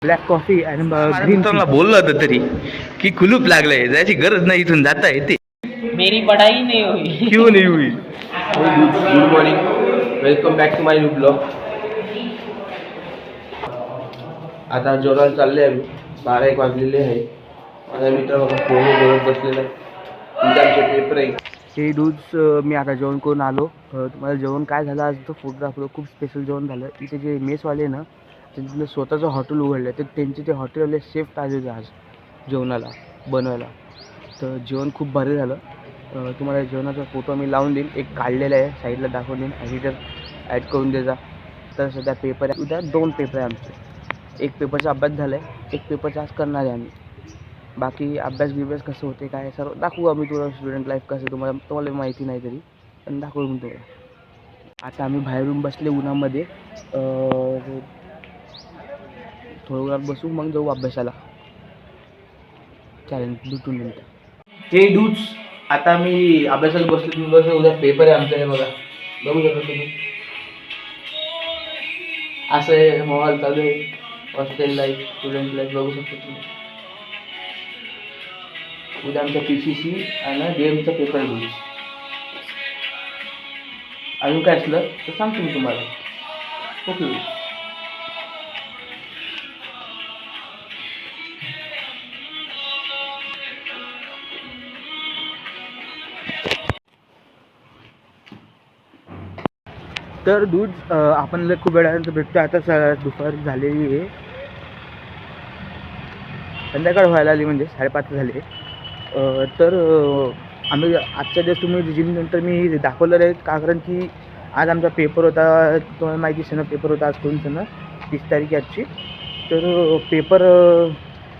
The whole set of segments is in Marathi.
ब्लॅक कॉफी आणि ग्रीन मित्रांना बोललं होतं तरी की कुलूप लागलंय, जायची गरज नाही, इथून जाता येते. मेरी पढ़ाई नहीं हुई. क्यों नाही हुई? Good morning, welcome back to my new blog. आता जेवणाला चालले आम्ही. 12-1 वाजलेले आहे. माझा मित्र बघा फोनवर बोलत बसलेला आहे. उद्या आमचे पेपर आहे. हे डूज मी आता जेवण करून आलो. तुम्हाला जेवण काय झालं आज तो फूड दाखवतो. खूप स्पेशल जेवण झालं. इथे जे मेसवाले ना त्यांचं स्वतःचं हॉटेल उघडलं, तर त्यांचे ते हॉटेलवाले शेफ आलेले आज जेवणाला बनवायला. तर जेवण खूप भारी झालं. तुम्हाला जेवणाचा फोटो मी लावून देईन, एक काढलेला आहे, साईडला दाखवून देईन, एडिटर ॲड करून द्यायचा. तर सध्या पेपर आहे, उद्या 2 पेपर आहे आमचे. एक पेपरचा अभ्यास झाला आहे, एक पेपरचा आज करणार आहे आम्ही. बाकी अभ्यास बिभ्यास कसं होते काय सर्व दाखवू आम्ही. तुम्हाला स्टुडंट लाईफ कसं तुम्हाला माहिती नाही तरी पण दाखवू मी तुम्हाला. आता आम्ही बाहेरून बसले उन्हामध्ये. थोडं वेळात बसू, मग जाऊ अभ्यासाला. चालेल, भेटून नंतर. हे डूज, आता मी अभ्यासाला बसलो. तुम्ही बसलो, उद्या पेपर आहे आमचा. हे बघा, बघू शकता तुम्ही. असं आहे मोबाईल चालू आहे. हॉस्टेल लाईफ, स्टुडंट लाईफ बघू शकता तुम्ही. उद्या आमचा PCC आणि DM चा पेपर घेऊ. अजून काय असलं तर सांगतो मी तुम्हाला. ओके. तर दूध आपण खूप वेळानंतर भेटतो. आता दुपार झालेली आहे, संध्याकाळ व्हायला आली, म्हणजे 5:30 झाले. तर आम्ही आजच्या दिवस तुम्ही जिमनंतर मी दाखवलेलं आहे का, कारण की आज आमचा पेपर होता. तुम्हाला माहिती आहे ना, पेपर होता आज कोणचं ना 30 तारीख आजची. तर पेपर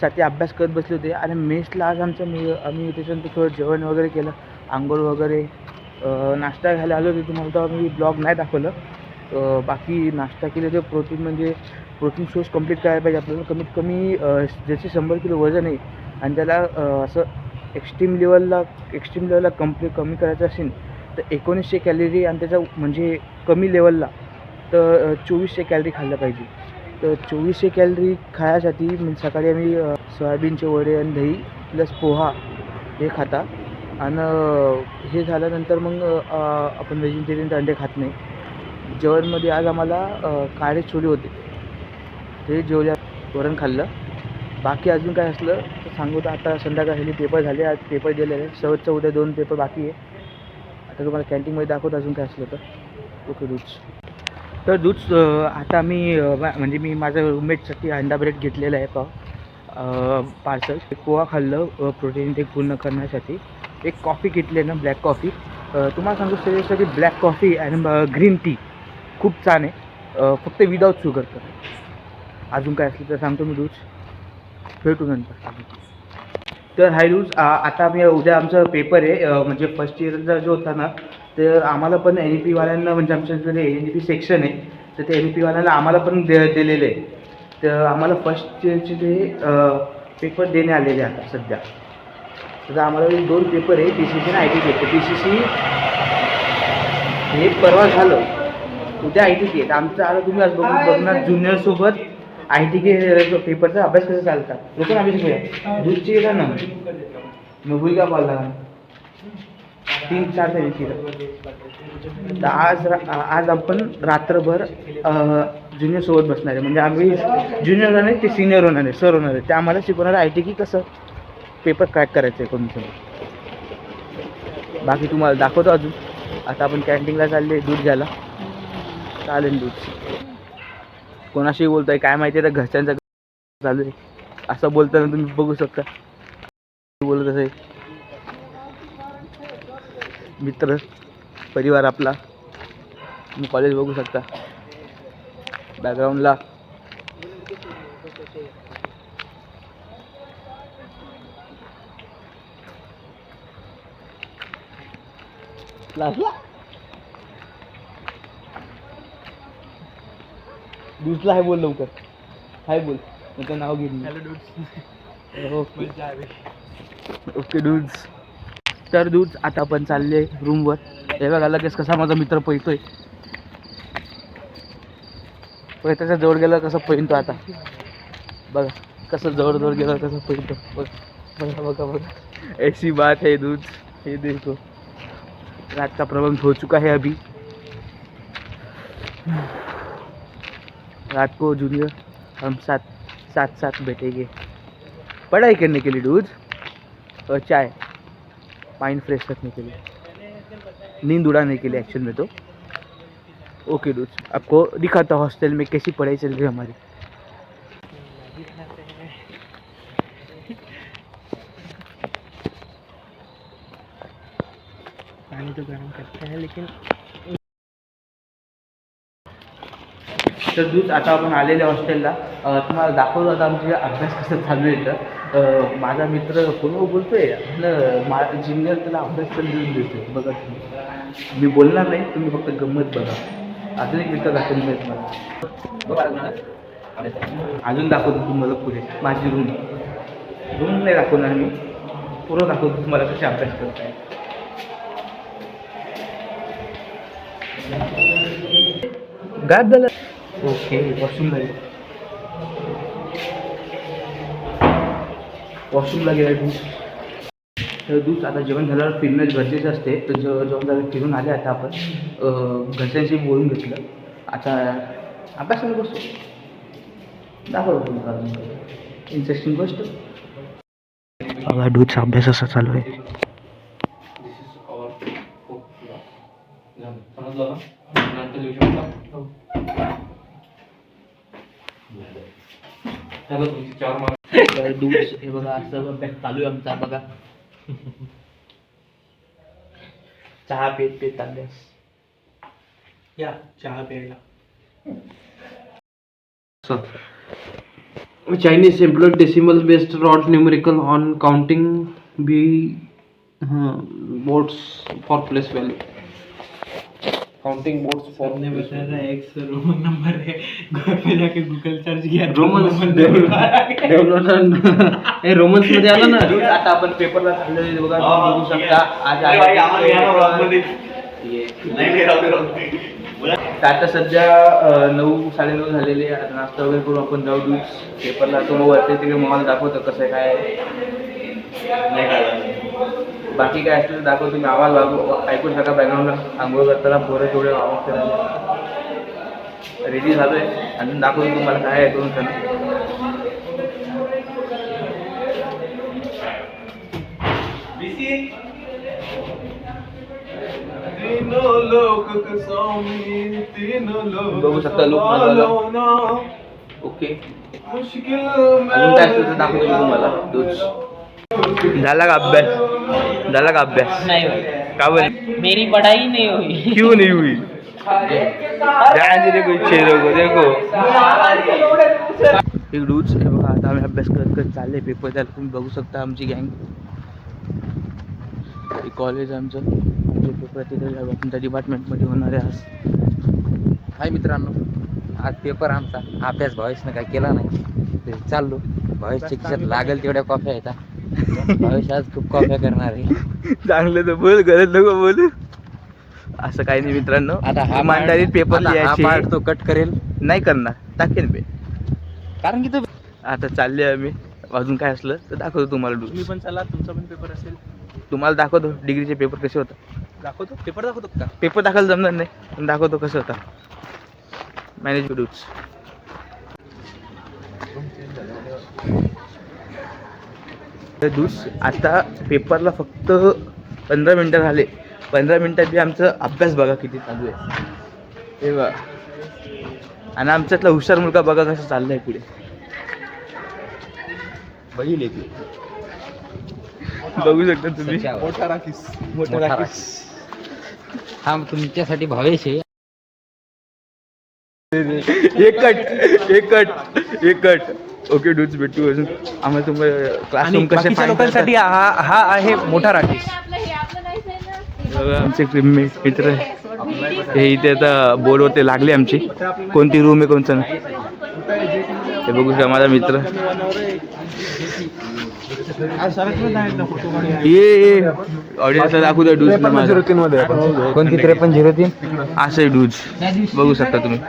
साठी अभ्यास करत बसले होते. आणि मेसला आज आम्ही त्याच्यानंतर थोडं जेवण वगैरे केलं, आंघोळ वगैरे, नाश्ता घ्यायला आलो होतो. तुम्हाला तर मी ब्लॉग नाही दाखवलं. बाकी नाश्ता केले तर प्रोटीन सोर्स कंप्लीट करायला पाहिजे आपल्याला. कमीत कमी ज्याचे 100 किलो वजन आहे आणि त्याला असं एक्स्ट्रीम लेवलला कमी करायचं असेल तर 1900 कॅलरी, आणि त्याच्या म्हणजे कमी लेवलला तर 2400 कॅलरी खाल्लं पाहिजे. तर 2400 कॅलरी खाण्यासाठी म्हणजे सकाळी आम्ही सोयाबीनचे वडे आणि दही प्लस पोहा हे खाता. आणि हे झाल्यानंतर मग आपण व्हेजिटेरियन अंडे खात नाही. जेवणमध्ये आज आम्हाला काळे छोले होते, ते जेवल्या, वरण खाल्लं. बाकी अजून काय असलं तर सांगू. तर आता संध्याकाळी पेपर झाले, आज पेपर दिलेले. शेवटचं उद्या 2 पेपर बाकी आहे. आता तुम्हाला कॅन्टीनमध्ये दाखवतो अजून काय असलं तर. ओके दूध. तर दूध आता मी मी माझ्या रूममेटसाठी अंडा ब्रेड घेतलेला आहे पार्सल. एक पोहा खाल्लं प्रोटीन ते पूर्ण करण्यासाठी. एक कॉफी घेतली आहे ना, ब्लॅक कॉफी. तुम्हाला सांगतो त्याच्यासाठी ब्लॅक कॉफी आणि ग्रीन टी खूप छान आहे, फक्त विदाऊट शुगर. अजून काय असलं तर सांगतो मी दूध. भेटू नंतर. तर हाय दूध, आता उद्या आमचा पेपर आहे. म्हणजे फर्स्ट इयरचा जो होता ना, तर आम्हाला पण NEP वाल्यांना, म्हणजे आमच्याकडे NEP सेक्शन आहे, तर ते NEP वाल्यांना आम्हाला पण दिलेले आहे. तर आम्हाला फर्स्ट इयरचे ते पेपर देणे आलेले आता सध्या. तर आम्हाला 2 पेपर आहे, PCC आणि ITK. PCC हे परवा झालं, उद्या ITK आहे. आमचं आता तुम्ही आज बघणार ज्युनियरसोबत ITK पेपरचा अभ्यास कसा चालता. लोक अभ्यास करूया दूधची येतात ना, मग होईल का कॉल लागला 3-4 तारखेला. तर आज आपण रात्रभर ज्युनियरसोबत बसणार आहे. म्हणजे आम्ही ज्युनियर होणार नाही, ते सिनियर होणार आहे, सर होणार आहे. ते आम्हाला शिकवणार ITK कसं पेपर क्रॅक करायचं आहे कोणतं. बाकी तुम्हाला दाखवतो अजून. आता आपण कॅन्टीनला चालले दूध घ्यायला. चालेल दूध. कोणाशी बोलतो आहे काय माहिती आहे, तर घरच्यांचं चालू आहे. असं बोलताना तुम्ही बघू शकता बोलत आहे. मित्र परिवार आपला. तुम्ही कॉलेज बघू शकता बॅकग्राऊंडला. दूसला हाय बोल लवकर. हाय बोल, त्याचं नाव घेईन. Hello dudes. Okay dudes. तर दूध आता आपण चालले रूमवर. हे बघा लगेच कसा माझा मित्र पळतोय. त्याच्या जवळ गेला कसं पळतो आता. बघा कसं जवळ गेलं कसं पडतो. बघा बघा बघा ऐसी बात है दूध. ये देखो रात का प्रबंध हो चुका है अभी. रात को जूनियर हम साथ बैठेंगे पढ़ाई करने के लिए दूध और चाय माइंड फ्रेश रखने के लिए, नींद उड़ाने के लिए एक्चुअल में तो. ओके दूध, आपको दिखाता हॉस्टल में कैसी पढ़ाई चल रही है हमारी. पानी तो गर्म करते हैं लेकिन. तर दूध आता आपण आलेले हॉस्टेलला. तुम्हाला दाखवलं आता आमचे अभ्यास कसं चालू आहे. तर माझा मित्र फोनवर बोलतोय माझा ज्युनियर त्याला अभ्यास पण देऊन देतोय. बघा तुम्ही, मी बोलणार नाही, तुम्ही फक्त गंमत बघा. अजून एक मित्र दाखवून देत मला. अजून दाखवतो तुम्हाला पुढे माझी रूम नाही दाखवणार मी, पूर्ण दाखवतो तुम्हाला कसे अभ्यास करताय. गायब झालं. ओके वॉशरूमला गेला दूध. आता जेवण झाल्यावर फिरणं गरजेचं असते. तर जेवण झालं फिरून आले. आता आपण घरच्यांशी बोलून घेतलं. आता अभ्यासाला बसतो. दाखवतो तुम्हाला इंटरेस्टिंग गोष्ट. बघा दूधचा अभ्यास असा चालू आहे. दूध हे बघा असं अभ्यास चालू आहे आमचा. बघा चहा पेत अभ्यास. या चहा प्यायला. Chinese employed decimal based rod numerical on counting B boards for place value. Counting boards for ने बताया एक्स रोमन नंबर है. पे जाके गूगल सर्च किया रोमन्स रोमन्स मध्ये आलं ना. दूध आता आपण पेपरला चाललोय. बघा तुम्ही बघू शकता आज आता सध्या 9-9:30 झालेले. आता नाश्ता वगैरे करून आपण जाऊ दूध पेपरला. तो मग वरती तिकडे मला दाखवतो कसं आहे काय बाकी काय असतं दाखवतो. तुम्ही आवाज ऐकू शका बॅकग्राऊंडला. आंघोळ करताना पोरं तेवढे आवाज करायला रेडी झालो आहे. अजून दाखवतो तुम्हाला काय आहे करून त्यांना. बघू शकता लोक. ओके अजून काय असतं तर दाखवतो मी तुम्हाला. दूध झाला का अभ्यास नहीं हुई. का बोल मेरी पढ़ाई नहीं हुई. क्यों नहीं हुई. ध्यान दे देखो चेहरे को देखो. एक दूध हे बघा. आता आम्ही अभ्यास करत चालले पेपर द्यायला. तुम्ही बघू शकता आमची गँग. कॉलेज आमचं पेपर तिथे तुमच्या डिपार्टमेंटमध्ये होणार आहे आज. हाय मित्रांनो, आज पेपर आमचा. अभ्यास भावेशनं काय केला नाही. चाललो भावेशच्या खिशात लागेल तेवढ्या कॉफ्या येतात. भावेश आज खूप कॉफ्या करणार आहे. चांगलं तर बोल, गरज नको बोलू. असं काही नाही मित्रांनो. आता हा इमानदारीत पेपर लिहायचे. पार्ट तो कट करेल. नाही करणार, टाकेन मी. कारण की तो आता चालले आम्ही. अजून काय असलं तर दाखवतो तुम्हाला. तुम्ही पण चला, तुमचा पण पेपर असेल. तुम्हाला दाखवतो डिग्रीचे पेपर कसे होतात. दाखवतो पेपर दाखवतो का. पेपर दाखवायला जमणार नाही पण दाखवतो कसं होता. मॅनेज डूट्स. दूस आता पेपरला फक्त 15 मिनटं झाले. 15 मिनटात बी आमचा अभ्यास बघा किती चालू आहे. हे बघा. आणि आमच्यातला हुशार मुलगा बघा कसं चाललाय पुढे. बघितले की बघू शकता तुम्ही. मोठा राखीस. हा तुमच्यासाठी भावेश आहे. एक कट. ओके डूच भेटू अजून. आम्हाला तुम्हाला क्लासरूम कसे लोकांसाठी हा आहे मोठा राकेश. आमचे मित्र हे इथे आता बोर्डवर ते लागले आमची. कोणती रूम आहे कोणचं नाही हे बघू शकता. माझा मित्र ये ऑडियन्सला दाखवू द्या. डूज कोणती 5303 असे डूज बघू शकता तुम्ही.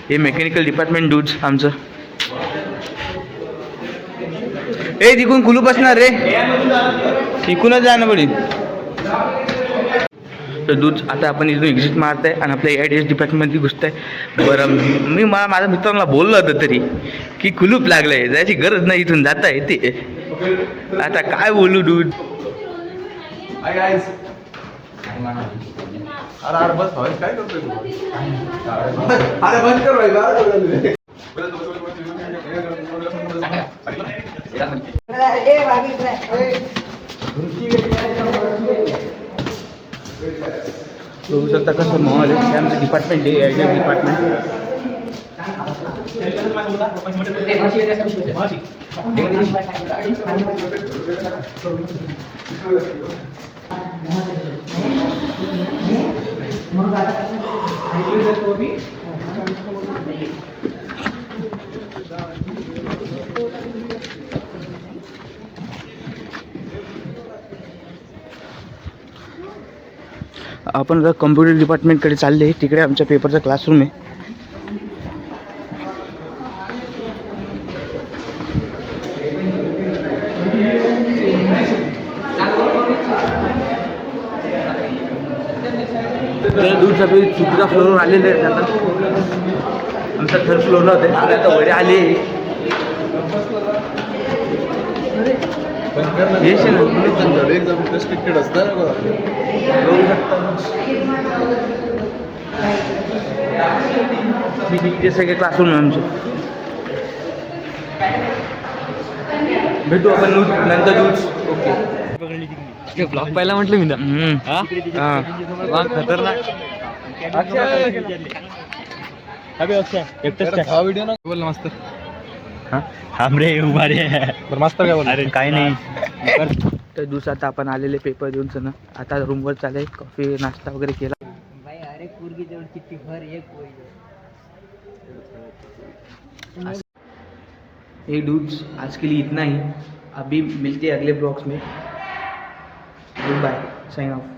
हे मेकॅनिकल डिपार्टमेंट डूड्स आमचं. ए तिकून कुलूप असणार रे, तिकूनच जाणं पडेल. तर दूध आता आपण इथून एक्झिट मारत आहे आणि आपल्या AIDS डिपार्टमेंटमध्ये घुसत आहे. बरं मी माझ्या मित्रांना बोललो होतं तरी की कुलूप लागलंय, जायची गरज नाही, इथून जाता येते. आता काय बोलू दूध. अरे बस काय करतोय तू? अरे बंद कर भाई. बघू शकता कसं माहोल आहे. हे आमचं डिपार्टमेंट आहे, AIDS डिपार्टमेंट. आपण जर कम्प्युटर डिपार्टमेंटकडे चालले, तिकडे आमच्या पेपरचा क्लासरूम आहे. दूर सगळे चुकीच्या फ्लोअरवर आलेले आहेत. आता आमचा थर्ड फ्लोअरला होते, आता वर आले. रिस्ट्रिक्टेड असतं. ते सगळे क्लासरूम आहे आमचे. भेटू आपण नंतर दूध. ओके. ब्लॉग पाहिला म्हटलं मी ना. खतरनाक. हा व्हिडिओ ना बोल मस्त. रे उभा रे. मस्त काय बोल. अरे काय नाही. तर दिवस आता आपण आलेले पेपर देऊन सण आता रूमवर चालले. कॉफी नाश्ता वगैरह केला. ये डूड्स आज के लिए इतना ही. अभी मिलते हैं अगले ब्लॉग्स में. Good bye, sign of.